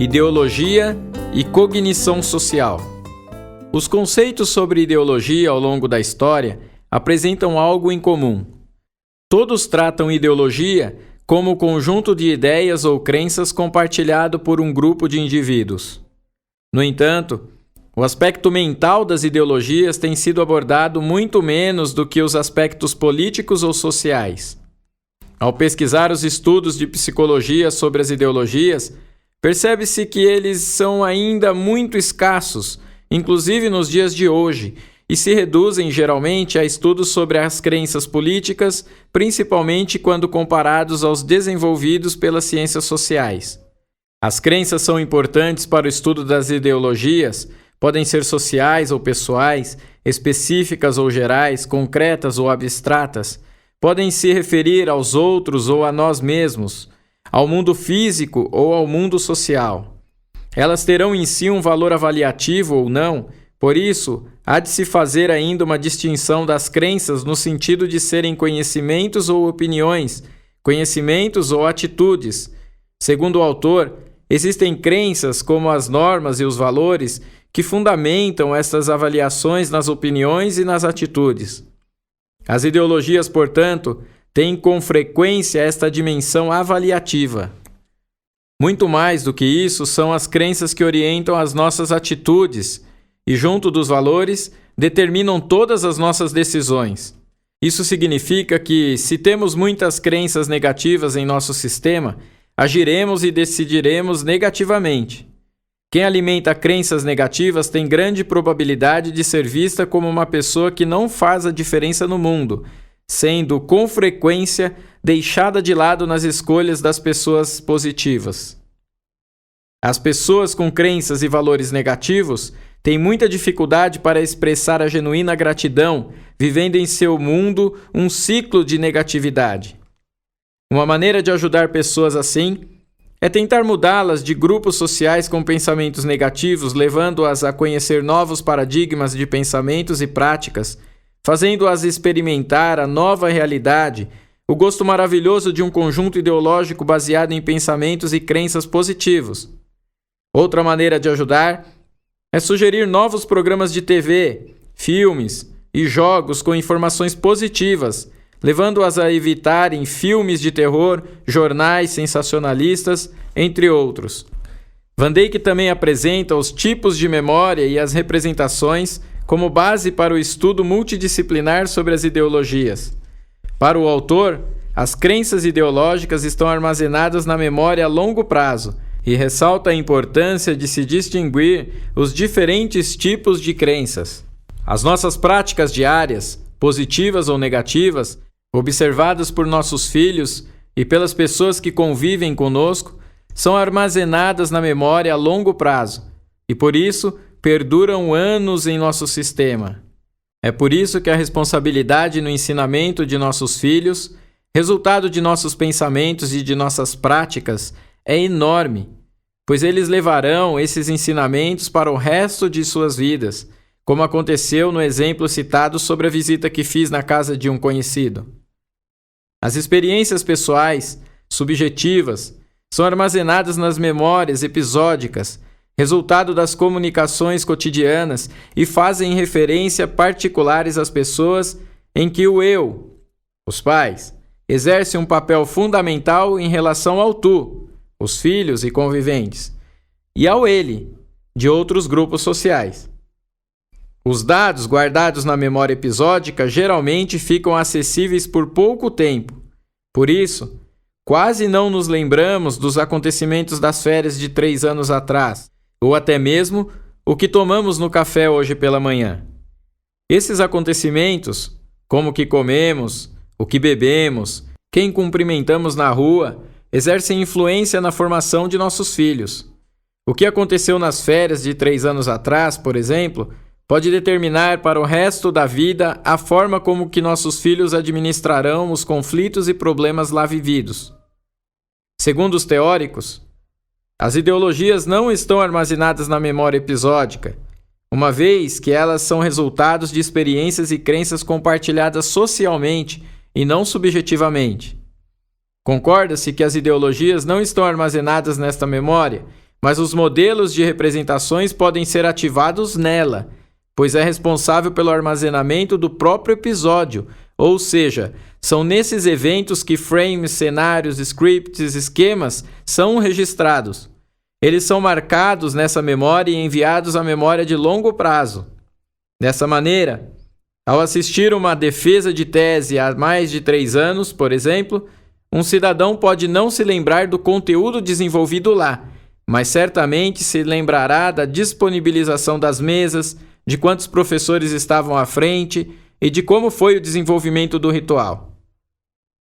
Ideologia e cognição social. Os conceitos sobre ideologia ao longo da história apresentam algo em comum. Todos tratam ideologia como o conjunto de ideias ou crenças compartilhado por um grupo de indivíduos. No entanto, o aspecto mental das ideologias tem sido abordado muito menos do que os aspectos políticos ou sociais. Ao pesquisar os estudos de psicologia sobre as ideologias, percebe-se que eles são ainda muito escassos, inclusive nos dias de hoje, e se reduzem geralmente a estudos sobre as crenças políticas, principalmente quando comparados aos desenvolvidos pelas ciências sociais. As crenças são importantes para o estudo das ideologias, podem ser sociais ou pessoais, específicas ou gerais, concretas ou abstratas, podem se referir aos outros ou a nós mesmos, ao mundo físico ou ao mundo social. Elas terão em si um valor avaliativo ou não, por isso, há de se fazer ainda uma distinção das crenças no sentido de serem conhecimentos ou opiniões, conhecimentos ou atitudes. Segundo o autor, existem crenças como as normas e os valores que fundamentam estas avaliações nas opiniões e nas atitudes. As ideologias, portanto, têm com frequência esta dimensão avaliativa. Muito mais do que isso são as crenças que orientam as nossas atitudes e, junto dos valores, determinam todas as nossas decisões. Isso significa que, se temos muitas crenças negativas em nosso sistema, agiremos e decidiremos negativamente. Quem alimenta crenças negativas tem grande probabilidade de ser vista como uma pessoa que não faz a diferença no mundo, sendo, com frequência, deixada de lado nas escolhas das pessoas positivas. As pessoas com crenças e valores negativos têm muita dificuldade para expressar a genuína gratidão, vivendo em seu mundo um ciclo de negatividade. Uma maneira de ajudar pessoas assim é tentar mudá-las de grupos sociais com pensamentos negativos, levando-as a conhecer novos paradigmas de pensamentos e práticas, fazendo-as experimentar a nova realidade, o gosto maravilhoso de um conjunto ideológico baseado em pensamentos e crenças positivos. Outra maneira de ajudar é sugerir novos programas de TV, filmes e jogos com informações positivas, levando-as a evitarem filmes de terror, jornais sensacionalistas, entre outros. Van Dijk também apresenta os tipos de memória e as representações como base para o estudo multidisciplinar sobre as ideologias. Para o autor, as crenças ideológicas estão armazenadas na memória a longo prazo e ressalta a importância de se distinguir os diferentes tipos de crenças. As nossas práticas diárias, positivas ou negativas, observadas por nossos filhos e pelas pessoas que convivem conosco, são armazenadas na memória a longo prazo e, por isso, perduram anos em nosso sistema. É por isso que a responsabilidade no ensinamento de nossos filhos, resultado de nossos pensamentos e de nossas práticas, é enorme, pois eles levarão esses ensinamentos para o resto de suas vidas, como aconteceu no exemplo citado sobre a visita que fiz na casa de um conhecido. As experiências pessoais, subjetivas, são armazenadas nas memórias episódicas, resultado das comunicações cotidianas e fazem referência particulares às pessoas em que o eu, os pais, exerce um papel fundamental em relação ao tu, os filhos e conviventes, e ao ele, de outros grupos sociais. Os dados guardados na memória episódica geralmente ficam acessíveis por pouco tempo. Por isso, quase não nos lembramos dos acontecimentos das férias de 3 anos atrás, ou até mesmo o que tomamos no café hoje pela manhã. Esses acontecimentos, como o que comemos, o que bebemos, quem cumprimentamos na rua, exercem influência na formação de nossos filhos. O que aconteceu nas férias de 3 anos atrás, por exemplo, pode determinar para o resto da vida a forma como que nossos filhos administrarão os conflitos e problemas lá vividos. Segundo os teóricos, as ideologias não estão armazenadas na memória episódica, uma vez que elas são resultados de experiências e crenças compartilhadas socialmente e não subjetivamente. Concorda-se que as ideologias não estão armazenadas nesta memória, mas os modelos de representações podem ser ativados nela, pois é responsável pelo armazenamento do próprio episódio, ou seja, são nesses eventos que frames, cenários, scripts, esquemas são registrados. Eles são marcados nessa memória e enviados à memória de longo prazo. Dessa maneira, ao assistir uma defesa de tese há mais de 3 anos, por exemplo, um cidadão pode não se lembrar do conteúdo desenvolvido lá, mas certamente se lembrará da disponibilização das mesas, de quantos professores estavam à frente e de como foi o desenvolvimento do ritual.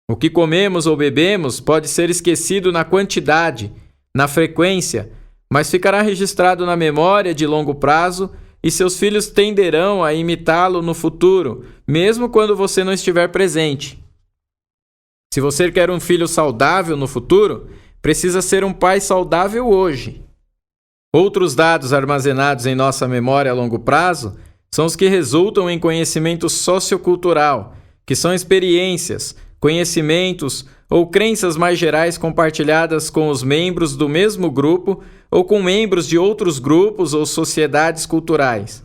O que comemos ou bebemos pode ser esquecido na quantidade, na frequência, mas ficará registrado na memória de longo prazo e seus filhos tenderão a imitá-lo no futuro, mesmo quando você não estiver presente. Se você quer um filho saudável no futuro, precisa ser um pai saudável hoje. Outros dados armazenados em nossa memória a longo prazo são os que resultam em conhecimento sociocultural, que são experiências, conhecimentos ou crenças mais gerais compartilhadas com os membros do mesmo grupo ou com membros de outros grupos ou sociedades culturais.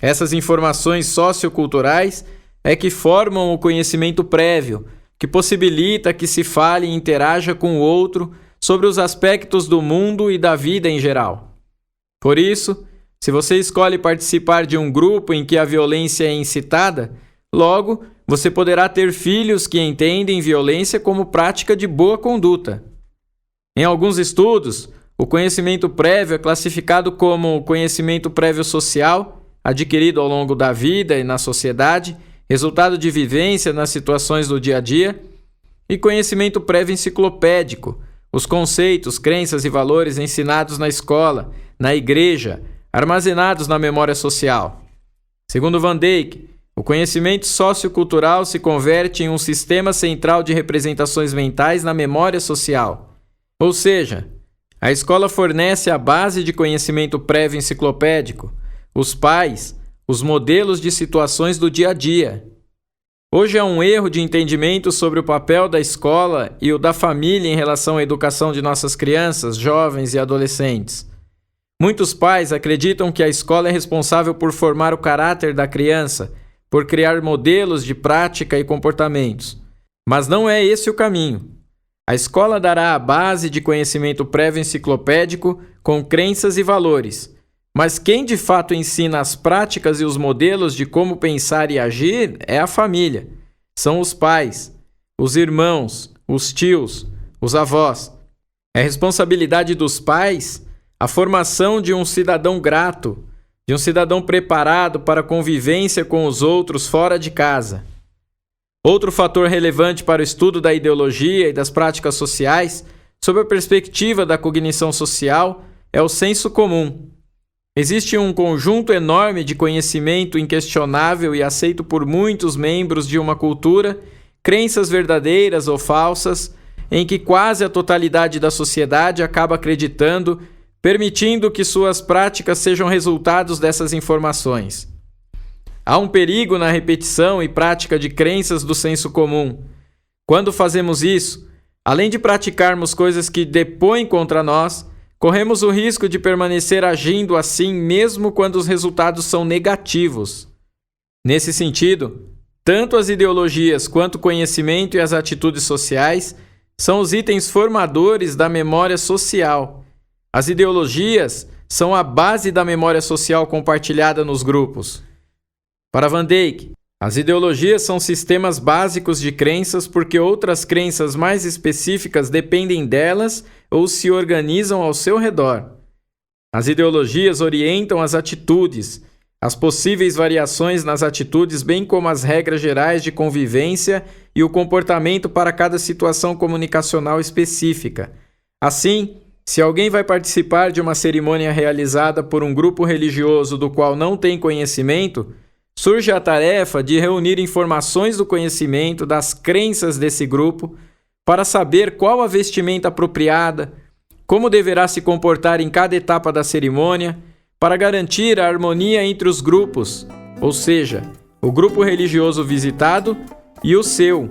Essas informações socioculturais é que formam o conhecimento prévio, que possibilita que se fale e interaja com o outro sobre os aspectos do mundo e da vida em geral. Por isso, se você escolhe participar de um grupo em que a violência é incitada, logo, você poderá ter filhos que entendem violência como prática de boa conduta. Em alguns estudos, o conhecimento prévio é classificado como conhecimento prévio social, adquirido ao longo da vida e na sociedade, resultado de vivência nas situações do dia a dia, e conhecimento prévio enciclopédico, os conceitos, crenças e valores ensinados na escola, na igreja, armazenados na memória social. Segundo Van Dijk, o conhecimento sociocultural se converte em um sistema central de representações mentais na memória social. Ou seja, a escola fornece a base de conhecimento prévio enciclopédico, os pais, os modelos de situações do dia a dia. Hoje há um erro de entendimento sobre o papel da escola e o da família em relação à educação de nossas crianças, jovens e adolescentes. Muitos pais acreditam que a escola é responsável por formar o caráter da criança, por criar modelos de prática e comportamentos. Mas não é esse o caminho. A escola dará a base de conhecimento prévio enciclopédico com crenças e valores. Mas quem de fato ensina as práticas e os modelos de como pensar e agir é a família. São os pais, os irmãos, os tios, os avós. É responsabilidade dos pais a formação de um cidadão grato, de um cidadão preparado para a convivência com os outros fora de casa. Outro fator relevante para o estudo da ideologia e das práticas sociais, sob a perspectiva da cognição social, é o senso comum. Existe um conjunto enorme de conhecimento inquestionável e aceito por muitos membros de uma cultura, crenças verdadeiras ou falsas, em que quase a totalidade da sociedade acaba acreditando, permitindo que suas práticas sejam resultados dessas informações. Há um perigo na repetição e prática de crenças do senso comum. Quando fazemos isso, além de praticarmos coisas que depõem contra nós, corremos o risco de permanecer agindo assim mesmo quando os resultados são negativos. Nesse sentido, tanto as ideologias quanto o conhecimento e as atitudes sociais são os itens formadores da memória social. As ideologias são a base da memória social compartilhada nos grupos. Para Van Dijk, as ideologias são sistemas básicos de crenças porque outras crenças mais específicas dependem delas ou se organizam ao seu redor. As ideologias orientam as atitudes, as possíveis variações nas atitudes, bem como as regras gerais de convivência e o comportamento para cada situação comunicacional específica. Assim, se alguém vai participar de uma cerimônia realizada por um grupo religioso do qual não tem conhecimento, surge a tarefa de reunir informações do conhecimento das crenças desse grupo para saber qual a vestimenta apropriada, como deverá se comportar em cada etapa da cerimônia, para garantir a harmonia entre os grupos, ou seja, o grupo religioso visitado e o seu,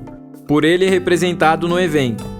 por ele representado no evento.